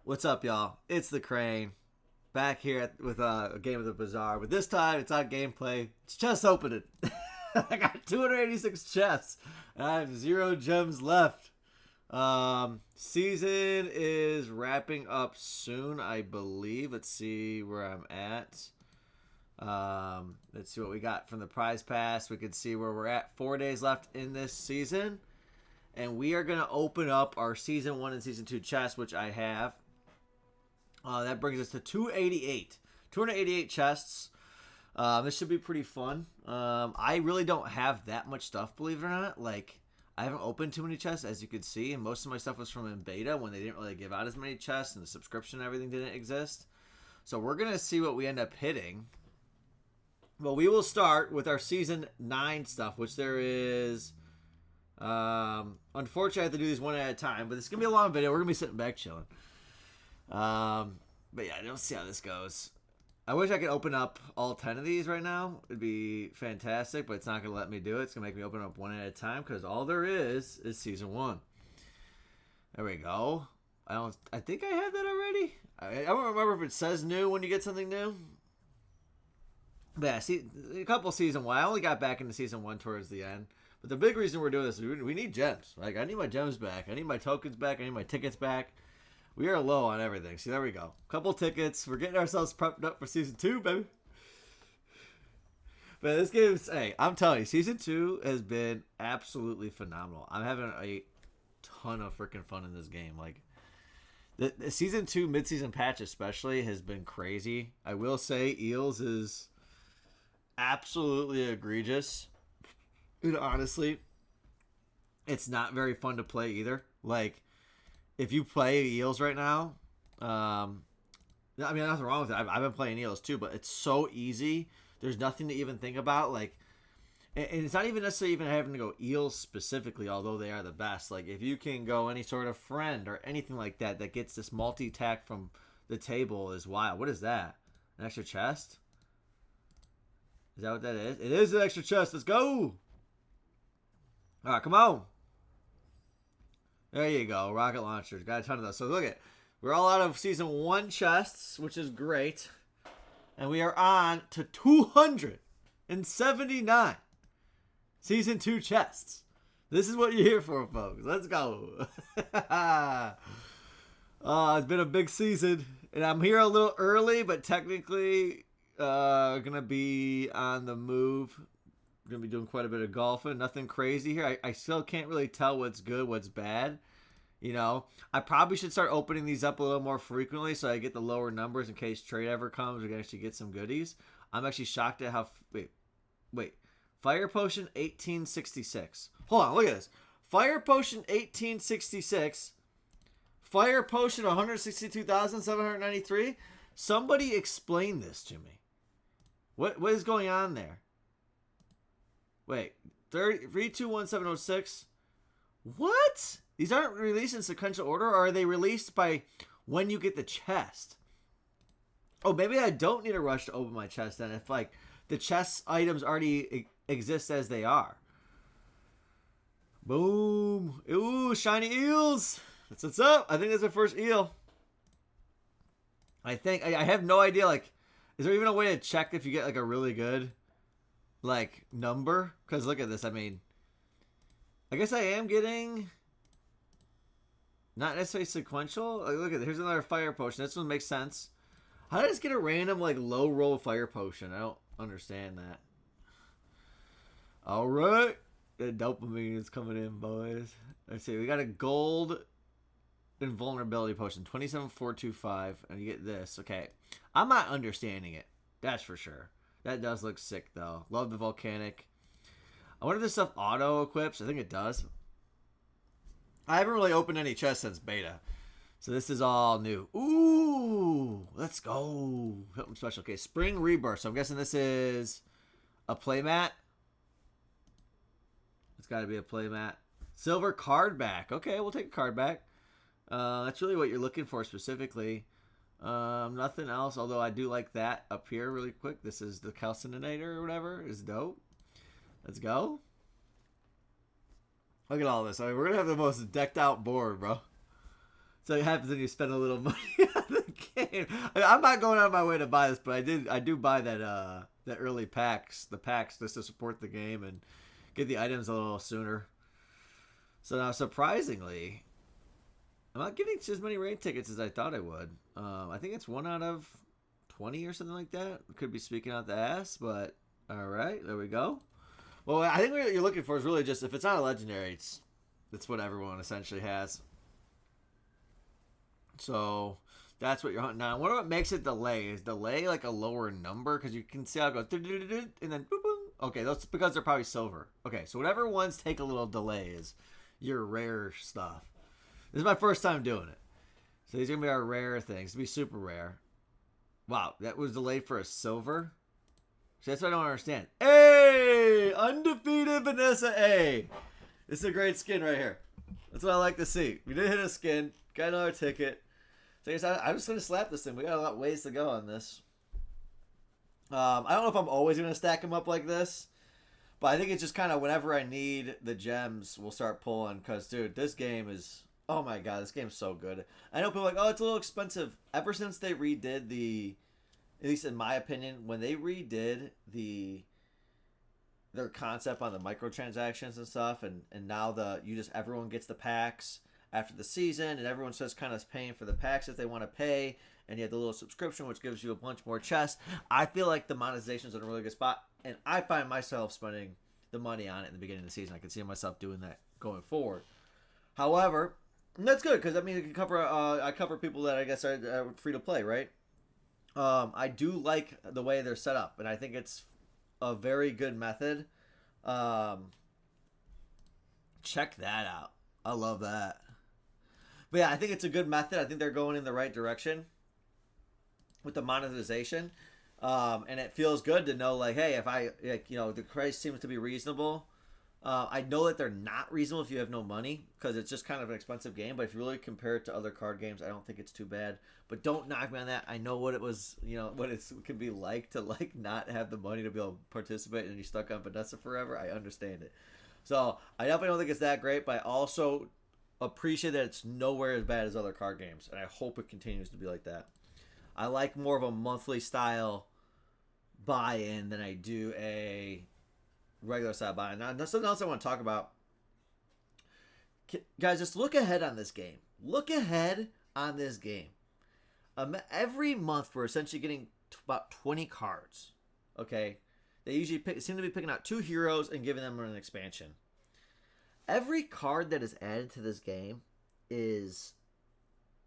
What's up, y'all? It's the Crane back here with a game of the Bazaar, but this time it's not gameplay. It's chest opening. I got 286 chests, and I have 0 gems left. Season is wrapping up soon, I believe. Let's see where I'm at. Let's see what we got from the prize pass. We can see where we're at. 4 days left in this season, and we are going to open up our Season 1 and Season 2 chests, which I have. That brings us to 288. 288 chests. This should be pretty fun. I really don't have that much stuff, believe it or not. Like, I haven't opened too many chests, as you can see, and most of my stuff was from in beta when they didn't really give out as many chests and the subscription and everything didn't exist. So we're going to see what we end up hitting. Well, we will start with our Season 9 stuff, which there is... unfortunately, I have to do these one at a time, but it's going to be a long video. We're going to be sitting back chilling. But yeah, I don't see how this goes. I wish I could open up all 10 of these right now. It'd be fantastic, but it's not going to let me do it. It's going to make me open up one at a time because all there is Season 1. There we go. I think I have that already. I don't remember if it says new when you get something new. But yeah, see, a couple Season 1. I only got back into Season 1 towards the end. But the big reason we're doing this is we need gems. Like, I need my gems back. I need my tokens back. I need my tickets back. We are low on everything. See, there we go. Couple tickets. We're getting ourselves prepped up for Season 2, baby. But this game's, hey, I'm telling you, Season 2 has been absolutely phenomenal. I'm having a ton of freaking fun in this game. Like, the Season 2 mid-season patch especially has been crazy. I will say Eels is absolutely egregious. And honestly, it's not very fun to play either. Like, if you play Eels right now, I mean, nothing wrong with it. I've been playing Eels too, but it's so easy. There's nothing to even think about. Like, and it's not even necessarily even having to go Eels specifically, although they are the best. Like, if you can go any sort of friend or anything like that that gets this multi-tack from the table is wild. What is that? An extra chest? Is that what that is? It is an extra chest. Let's go. All right, come on. There you go. Rocket launchers. Got a ton of those. So look at, we're all out of Season 1 chests, which is great. And we are on to 279 Season 2 chests. This is what you're here for, folks. Let's go. It's been a big season. And I'm here a little early, but technically going to be on the move. Going to be doing quite a bit of golfing. Nothing crazy here. I still can't really tell what's good, what's bad. You know, I probably should start opening these up a little more frequently so I get the lower numbers in case trade ever comes. We can actually get some goodies. I'm actually shocked at how... Wait. Fire Potion 1866. Hold on, look at this. Fire Potion 1866. Fire Potion 162,793. Somebody explain this to me. What is going on there? Wait, 321706. What? These aren't released in sequential order, or are they released by when you get the chest? Oh, maybe I don't need a rush to open my chest then if, like, the chest items already exist as they are. Boom. Ooh, shiny eels. That's what's up. I think that's the first eel. I think. I have no idea, like, is there even a way to check if you get, like, a really good... like number? Because look at this. I mean, I guess I am getting not necessarily sequential. Like, look at this. Here's another fire potion. This one makes sense. How did I just get a random like low roll fire potion? I don't understand that. All right, the dopamine is coming in, boys. Let's see. We got a gold invulnerability potion, 27425, and you get this. Okay, I'm not understanding it. That's for sure. That does look sick, though. Love the volcanic. I wonder if this stuff auto-equips. I think it does. I haven't really opened any chests since beta. So this is all new. Ooh! Let's go. Something special. Okay, Spring Rebirth. So I'm guessing this is a playmat. It's got to be a playmat. Silver card back. Okay, we'll take a card back. That's really what you're looking for specifically. Nothing else, although I do like that up here really quick. This is the calcinator or whatever. Is dope. Let's go. Look at all this. I mean, we're going to have the most decked out board, bro. So it happens when you spend a little money on the game. I'm not going out of my way to buy this, but I do buy that early packs, the packs just to support the game and get the items a little sooner. So now, surprisingly, I'm not getting as many rain tickets as I thought I would. I think it's 1 out of 20 or something like that. Could be speaking out the ass, but all right, there we go. Well, I think what you're looking for is really just, if it's not a legendary, it's what everyone essentially has. So that's what you're hunting down. What makes it delay? Is delay like a lower number? Because you can see how it goes, and then boop, boop. Okay, that's because they're probably silver. Okay, so whatever ones take a little delay is your rare stuff. This is my first time doing it. So these are going to be our rare things. It'll be super rare. Wow, that was delayed for a silver? See, that's what I don't understand. Hey! Undefeated Vanessa A. This is a great skin right here. That's what I like to see. We did hit a skin. Got another ticket. So I guess I'm just going to slap this thing. We got a lot of ways to go on this. I don't know if I'm always going to stack them up like this. But I think it's just kind of whenever I need the gems, we'll start pulling. Because, dude, this game is... Oh my god, this game's so good. I know people are like, oh, it's a little expensive. Ever since they redid the... At least in my opinion, when they redid their concept on the microtransactions and stuff, and now everyone gets the packs after the season, and everyone's just kind of paying for the packs if they want to pay, and you have the little subscription, which gives you a bunch more chests. I feel like the monetization's in a really good spot, and I find myself spending the money on it in the beginning of the season. I can see myself doing that going forward. However, that's good, because I mean, it can cover. I cover people that I guess are free to play, right? I do like the way they're set up, and I think it's a very good method. Check that out. I love that. But yeah, I think it's a good method. I think they're going in the right direction with the monetization. And it feels good to know, like, hey, if the price seems to be reasonable. I know that they're not reasonable if you have no money, because it's just kind of an expensive game. But if you really compare it to other card games, I don't think it's too bad. But don't knock me on that. I know what it was, what it can be like to not have the money to be able to participate, and you're stuck on Vanessa forever. I understand it. So I definitely don't think it's that great, but I also appreciate that it's nowhere as bad as other card games, and I hope it continues to be like that. I like more of a monthly style buy-in than I do a regular style buy-in. Now, something else I want to talk about. Guys, just look ahead on this game. Look ahead on this game. Every month, we're essentially getting about 20 cards. Okay? They usually seem to be picking out 2 heroes and giving them an expansion. Every card that is added to this game is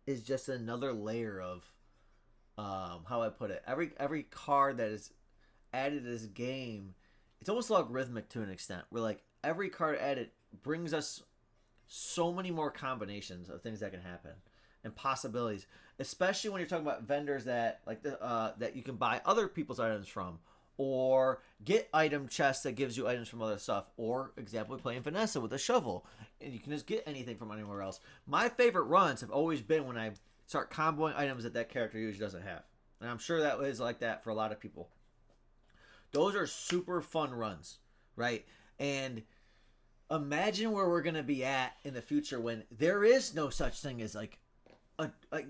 just another layer of how I put it. Every card that is added to this game, it's almost logarithmic to an extent. Where like every card added brings us so many more combinations of things that can happen and possibilities. Especially when you're talking about vendors that that you can buy other people's items from, or get item chests that gives you items from other stuff. Or example, playing Vanessa with a shovel, and you can just get anything from anywhere else. My favorite runs have always been when I start comboing items that character usually doesn't have, and I'm sure that is like that for a lot of people. Those are super fun runs, right? And imagine where we're gonna be at in the future when there is no such thing as like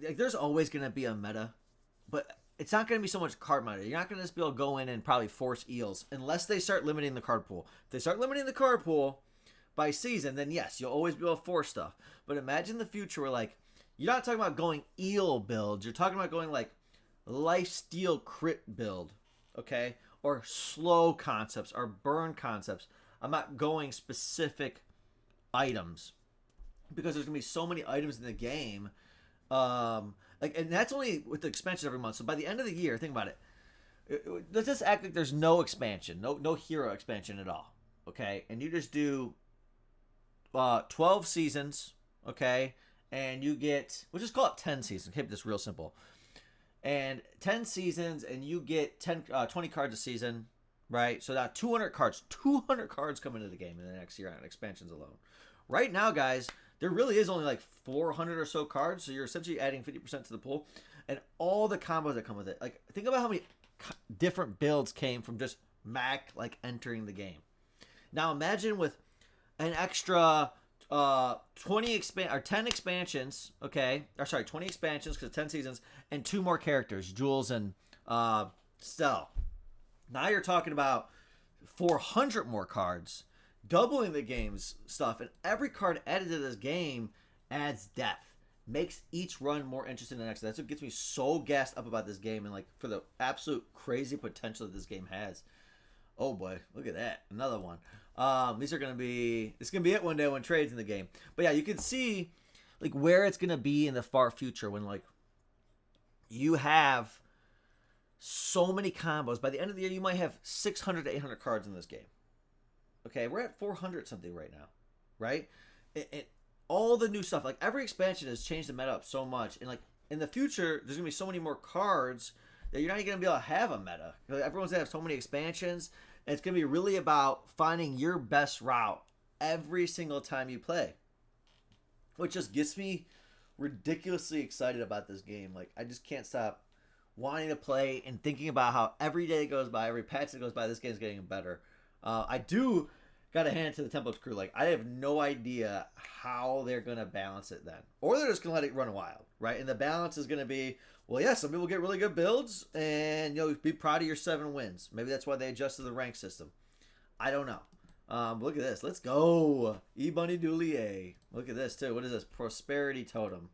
there's always gonna be a meta, but it's not gonna be so much card meta. You're not gonna just be able to go in and probably force eels unless they start limiting the card pool. If they start limiting the card pool by season, then yes, you'll always be able to force stuff. But imagine the future where like you're not talking about going eel builds. You're talking about going like lifesteal crit build, okay? Or slow concepts, or burn concepts. I'm not going specific items because there's gonna be so many items in the game. And that's only with the expansion every month. So by the end of the year, think about it. Let's just act like there's no expansion, no hero expansion at all. Okay, and you just do 12 seasons. Okay, and you get, we'll just call it 10 seasons. Keep this real simple. And 10 seasons, and you get 20 cards a season, right? So now 200 cards come into the game in the next year on expansions alone. Right now, guys, there really is only like 400 or so cards, so you're essentially adding 50% to the pool, and all the combos that come with it. Like, think about how many different builds came from just Mac entering the game. Now imagine with an extra or 10 expansions, okay? Or sorry, 20 expansions because 10 seasons and 2 more characters, Jules and Stell. Now you're talking about 400 more cards, doubling the game's stuff, and every card added to this game adds depth, makes each run more interesting than the next. That's what gets me so gassed up about this game and like for the absolute crazy potential that this game has. Oh boy, look at that, another one. These are gonna be, it's gonna be it one day when trade's in the game. But yeah, you can see like where it's gonna be in the far future when like you have so many combos. By the end of the year, you might have 600 to 800 cards in this game. Okay, we're at 400 something right now, right? And all the new stuff, like every expansion has changed the meta up so much, and like in the future, there's gonna be so many more cards that you're not even gonna be able to have a meta. Like, everyone's gonna have so many expansions, and it's gonna be really about finding your best route every single time you play, which just gets me ridiculously excited about this game. Like I just can't stop wanting to play and thinking about how every day that goes by, every patch that goes by, this game's getting better. I do got to hand it to the Temple crew. Like, I have no idea how they're going to balance it then. Or they're just going to let it run wild, right? And the balance is going to be, well, yeah, some people get really good builds, and, you know, be proud of your 7 wins. Maybe that's why they adjusted the rank system. I don't know. Look at this. Let's go. E-Bunny Doulier. Look at this, too. What is this? Prosperity Totem.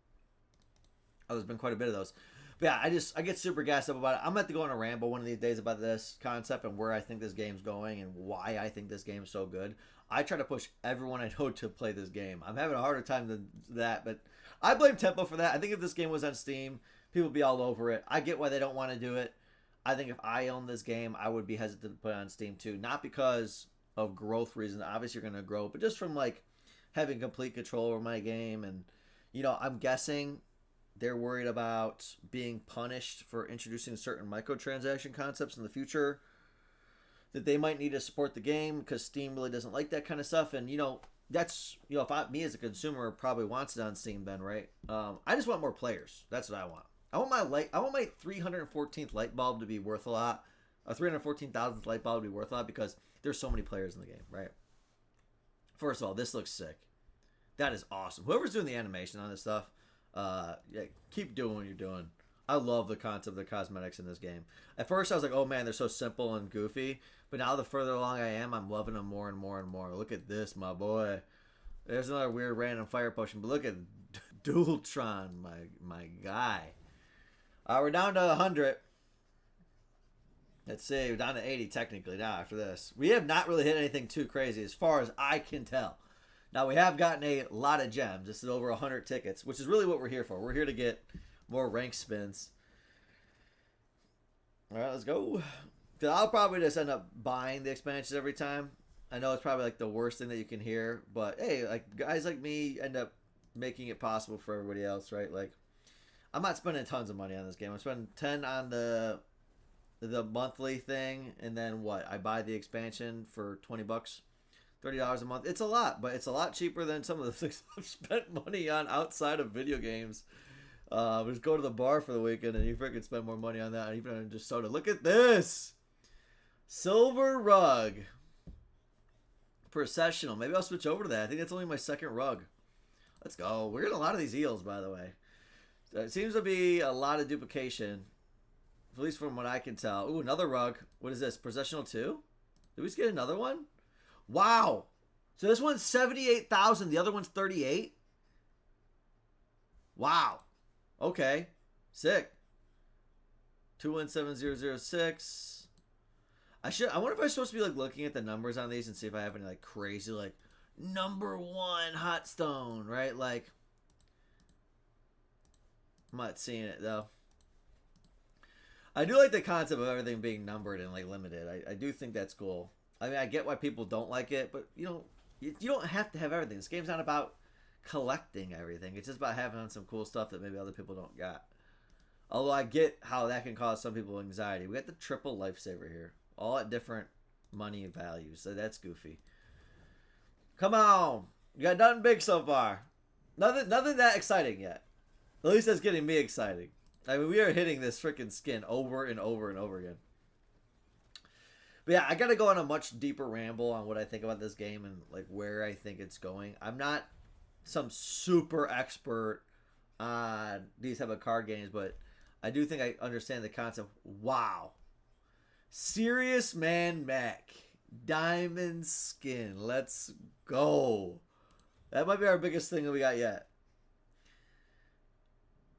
Oh, there's been quite a bit of those. But yeah, I get super gassed up about it. I'm going to have to go on a ramble one of these days about this concept and where I think this game's going and why I think this game's so good. I try to push everyone I know to play this game. I'm having a harder time than that, but I blame Tempo for that. I think if this game was on Steam, people would be all over it. I get why they don't want to do it. I think if I owned this game, I would be hesitant to put it on Steam too. Not because of growth reasons. Obviously, you're going to grow, but just from like having complete control over my game. And, you know, I'm guessing they're worried about being punished for introducing certain microtransaction concepts in the future that they might need to support the game because Steam really doesn't like that kind of stuff. And, you know, that's, you know, if me as a consumer probably wants it on Steam then, right? I just want more players. That's what I want. I want my 314th light bulb to be worth a lot. A 314,000th light bulb to be worth a lot because there's so many players in the game, right? First of all, this looks sick. That is awesome. Whoever's doing the animation on this stuff, yeah, keep doing what you're doing. I love the concept of the cosmetics in this game. At first, I was like, oh man, they're so simple and goofy. But now the further along I am, I'm loving them more and more and more. Look at this, my boy. There's another weird random fire potion. But look at Dualtron, my guy. We're down to 100. Let's see, we're down to 80 technically now after this. We have not really hit anything too crazy as far as I can tell. Now, we have gotten a lot of gems. This is over 100 tickets, which is really what we're here for. We're here to get more rank spins. All right, let's go. I'll probably just end up buying the expansions every time. I know it's probably like the worst thing that you can hear, but hey, like guys like me end up making it possible for everybody else, right? Like, I'm not spending tons of money on this game. I'm spending 10 on the monthly thing, and then what? I buy the expansion for $20. $30 a month. It's a lot, but it's a lot cheaper than some of the things I've spent money on outside of video games. Just go to the bar for the weekend and you freaking spend more money on that, even on just soda. Look at this! Silver rug. Processional. Maybe I'll switch over to that. I think that's only my second rug. Let's go. We're getting a lot of these eels, by the way. It seems to be a lot of duplication, at least from what I can tell. Ooh, another rug. What is this? Processional 2? Did we just get another one? Wow. So this one's 78,000. The other one's 38. Wow. Okay. Sick. 217006. I wonder if I'm supposed to be like looking at the numbers on these and see if I have any like crazy like #1 hot stone, right? Like I'm not seeing it though. I do like the concept of everything being numbered and like limited. I do think that's cool. I mean, I get why people don't like it, but you know, you don't have to have everything. This game's not about collecting everything. It's just about having some cool stuff that maybe other people don't got. Although I get how that can cause some people anxiety. We got the triple lifesaver here, all at different money values. So that's goofy. Come on, you got nothing big so far. Nothing that exciting yet. At least that's getting me excited. I mean, we are hitting this freaking skin over and over and over again. But yeah, I got to go on a much deeper ramble on what I think about this game and like where I think it's going. I'm not some super expert on these type of card games, but I do think I understand the concept. Wow. Serious Man Mac. Diamond skin. Let's go. That might be our biggest thing that we got yet.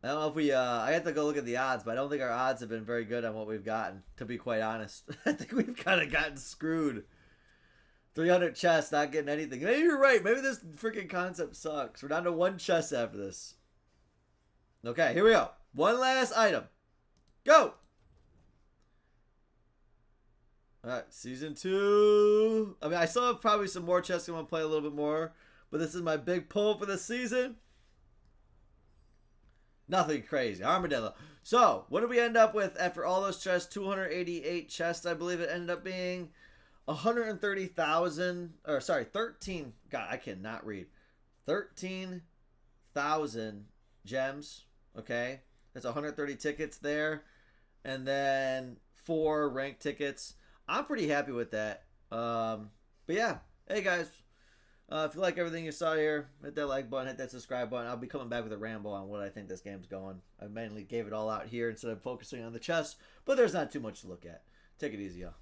I don't know if we, I have to go look at the odds, but I don't think our odds have been very good on what we've gotten, to be quite honest. I think we've kind of gotten screwed. 300 chests, not getting anything. Maybe you're right. Maybe this freaking concept sucks. We're down to 1 chest after this. Okay, here we go. One last item. Go! Alright, season 2. I mean, I still have probably some more chests I want to play a little bit more, but this is my big pull for the season. Nothing crazy. Armadillo. So, what did we end up with after all those chests? 288 chests, I believe it ended up being. 130,000, or sorry, 13. God, I cannot read. 13,000 gems. Okay. That's 130 tickets there. And then 4 ranked tickets. I'm pretty happy with that. But yeah. Hey, guys. If you like everything you saw here, hit that like button, hit that subscribe button. I'll be coming back with a ramble on what I think this game's going. I mainly gave it all out here instead of focusing on the chest, but there's not too much to look at. Take it easy, y'all.